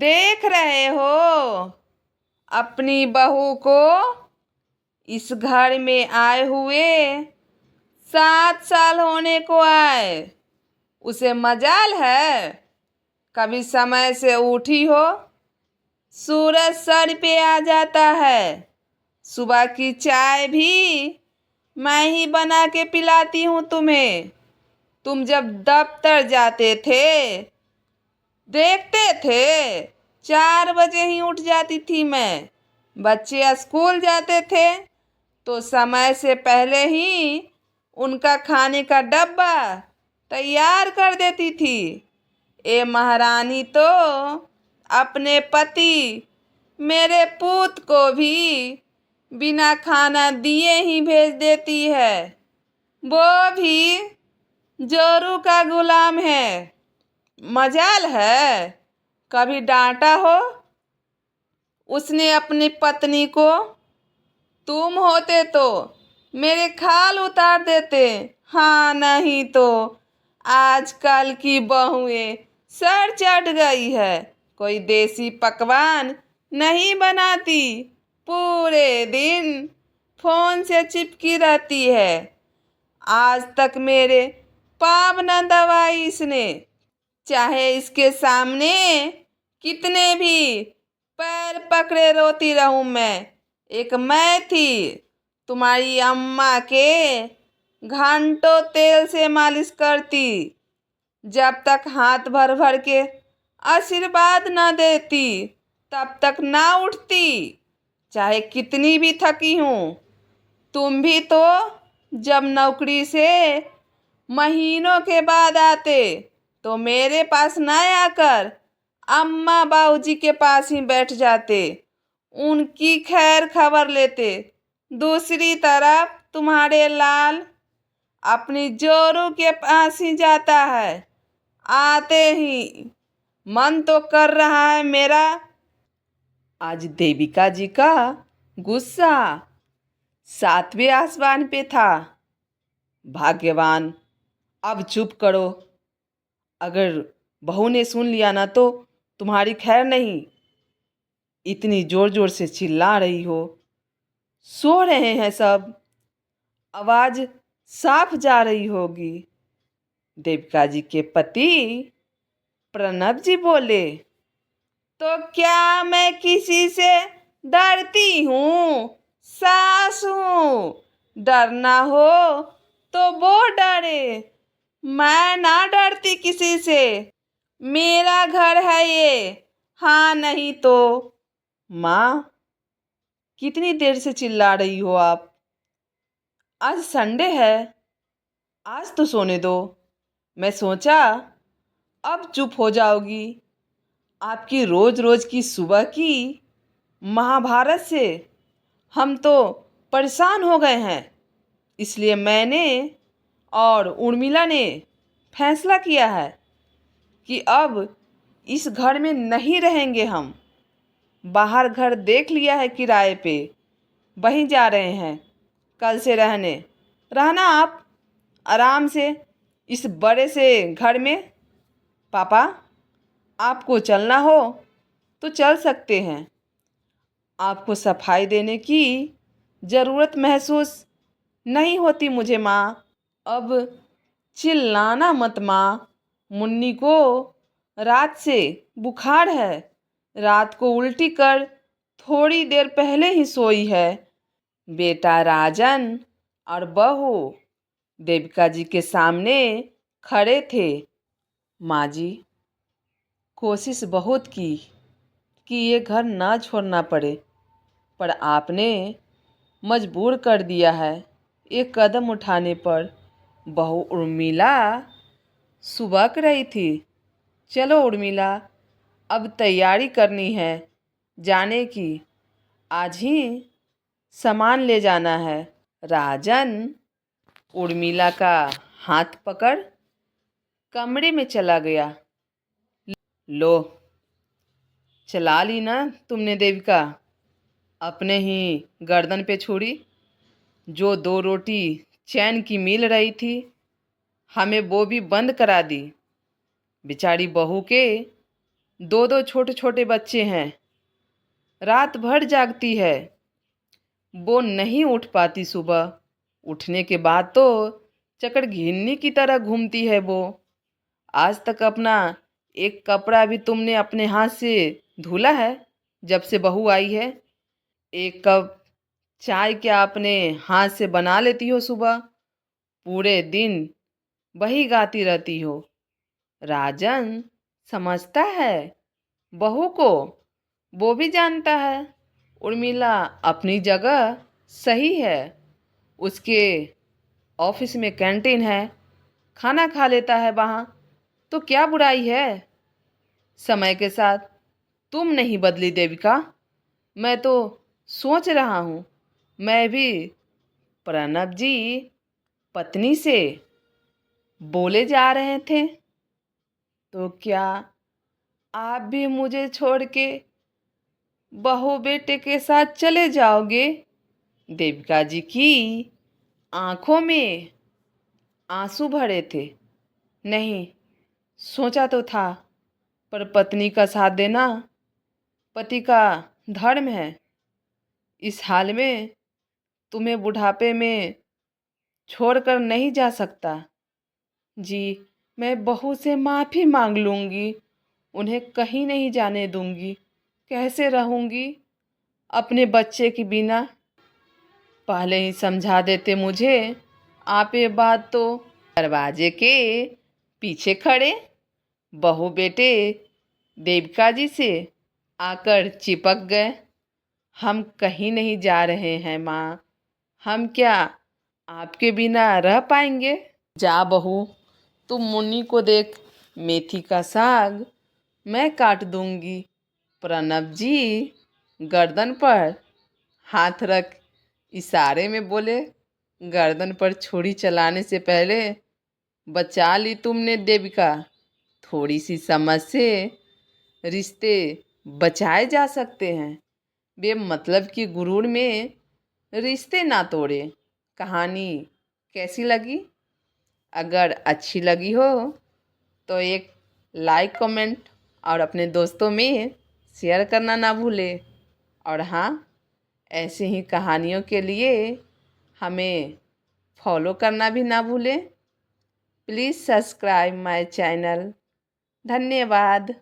देख रहे हो अपनी बहू को इस घर में आए हुए 7 साल होने को आए। उसे मजाल है कभी समय से उठी हो। सूरज सर पे आ जाता है। सुबह की चाय भी मैं ही बना के पिलाती हूँ तुम्हें। तुम जब दफ्तर जाते थे देखते थे 4 बजे ही उठ जाती थी मैं। बच्चे स्कूल जाते थे तो समय से पहले ही उनका खाने का डब्बा तैयार कर देती थी। ए महारानी तो अपने पति मेरे पूत को भी बिना खाना दिए ही भेज देती है। वो भी जोरू का गुलाम है। मजाल है कभी डांटा हो उसने अपनी पत्नी को। तुम होते तो मेरे खाल उतार देते। हाँ नहीं तो आजकल की बहुएं सर चढ़ गई है। कोई देसी पकवान नहीं बनाती। पूरे दिन फोन से चिपकी रहती है। आज तक मेरे पाँव न दबाई इसने। चाहे इसके सामने कितने भी पैर पकड़े रोती रहूं मैं। एक मैं थी तुम्हारी अम्मा के घंटों तेल से मालिश करती जब तक हाथ भर भर के आशीर्वाद न देती तब तक ना उठती चाहे कितनी भी थकी हूँ। तुम भी तो जब नौकरी से महीनों के बाद आते तो मेरे पास न आकर अम्मा बाबूजी के पास ही बैठ जाते। उनकी खैर खबर लेते। दूसरी तरफ तुम्हारे लाल अपनी जोरू के पास ही जाता है। आते ही मन तो कर रहा है मेरा। आज देविका जी का गुस्सा 7वें आसमान पे था। भाग्यवान अब चुप करो। अगर बहू ने सुन लिया ना तो तुम्हारी खैर नहीं। इतनी जोर जोर से चिल्ला रही हो। सो रहे हैं सब। आवाज साफ जा रही होगी। देविका जी के पति प्रणव जी बोले, तो क्या मैं किसी से डरती हूँ? सास हूँ। डरना हो तो वो डरे। मैं ना डरती किसी से। मेरा घर है ये। हाँ नहीं तो। माँ कितनी देर से चिल्ला रही हो आप? आज संडे है। आज तो सोने दो। मैं सोचा अब चुप हो जाओगी। आपकी रोज रोज की सुबह की महाभारत से हम तो परेशान हो गए हैं। इसलिए मैंने और उर्मिला ने फैसला किया है कि अब इस घर में नहीं रहेंगे हम। बाहर घर देख लिया है किराए पे। वहीं जा रहे हैं कल से रहना आप आराम से इस बड़े से घर में। पापा आपको चलना हो तो चल सकते हैं। आपको सफाई देने की ज़रूरत महसूस नहीं होती मुझे माँ। अब चिल्लाना मत माँ। मुन्नी को रात से बुखार है। रात को उल्टी कर थोड़ी देर पहले ही सोई है। बेटा राजन और बहू देविका जी के सामने खड़े थे। माँ जी कोशिश बहुत की कि ये घर ना छोड़ना पड़े, पर आपने मजबूर कर दिया है एक कदम उठाने पर। बहू उर्मिला सुबक रही थी। चलो उर्मिला अब तैयारी करनी है जाने की। आज ही सामान ले जाना है। राजन उर्मिला का हाथ पकड़ कमरे में चला गया। लो चला ली ना तुमने देविका अपने ही गर्दन पे छुरी। जो 2 रोटी चैन की मिल रही थी हमें वो भी बंद करा दी। बेचारी बहू के दो दो छोटे छोटे बच्चे हैं, रात भर जागती है। वो नहीं उठ पाती सुबह, उठने के बाद तो चक्कर घिन्नी की तरह घूमती है वो। आज तक अपना एक कपड़ा भी तुमने अपने हाथ से धुला है जब से बहू आई है? एक कप चाय क्या अपने हाथ से बना लेती हो सुबह? पूरे दिन वही गाती रहती हो। राजन समझता है बहू को, वो भी जानता है उर्मिला अपनी जगह सही है। उसके ऑफिस में कैंटीन है, खाना खा लेता है वहाँ, तो क्या बुराई है? समय के साथ तुम नहीं बदली देविका। मैं तो सोच रहा हूँ मैं भी प्रणब जी पत्नी से बोले जा रहे थे, तो क्या आप भी मुझे छोड़ के बहू बेटे के साथ चले जाओगे? देविका जी की आंखों में आंसू भरे थे। नहीं, सोचा तो था, पर पत्नी का साथ देना पति का धर्म है। इस हाल में तुम्हें बुढ़ापे में छोड़कर नहीं जा सकता। जी, मैं बहू से माफ़ी मांग लूँगी, उन्हें कहीं नहीं जाने दूँगी। कैसे रहूँगी अपने बच्चे के बिना? पहले ही समझा देते मुझे आप ये बात तो। दरवाजे के पीछे खड़े बहू बेटे देविका जी से आकर चिपक गए। हम कहीं नहीं जा रहे हैं माँ, हम क्या आपके बिना रह पाएंगे? जा बहू, तुम मुन्नी को देख, मेथी का साग मैं काट दूंगी। प्रणब जी गर्दन पर हाथ रख इशारे में बोले, गर्दन पर छुरी चलाने से पहले बचा ली तुमने देविका। थोड़ी सी समझ से रिश्ते बचाए जा सकते हैं, बेमतलब की गुरूर में रिश्ते ना तोड़े। कहानी कैसी लगी? अगर अच्छी लगी हो तो एक लाइक कमेंट और अपने दोस्तों में शेयर करना ना भूले। और हाँ, ऐसे ही कहानियों के लिए हमें फॉलो करना भी ना भूलें। Please subscribe my channel. धन्यवाद।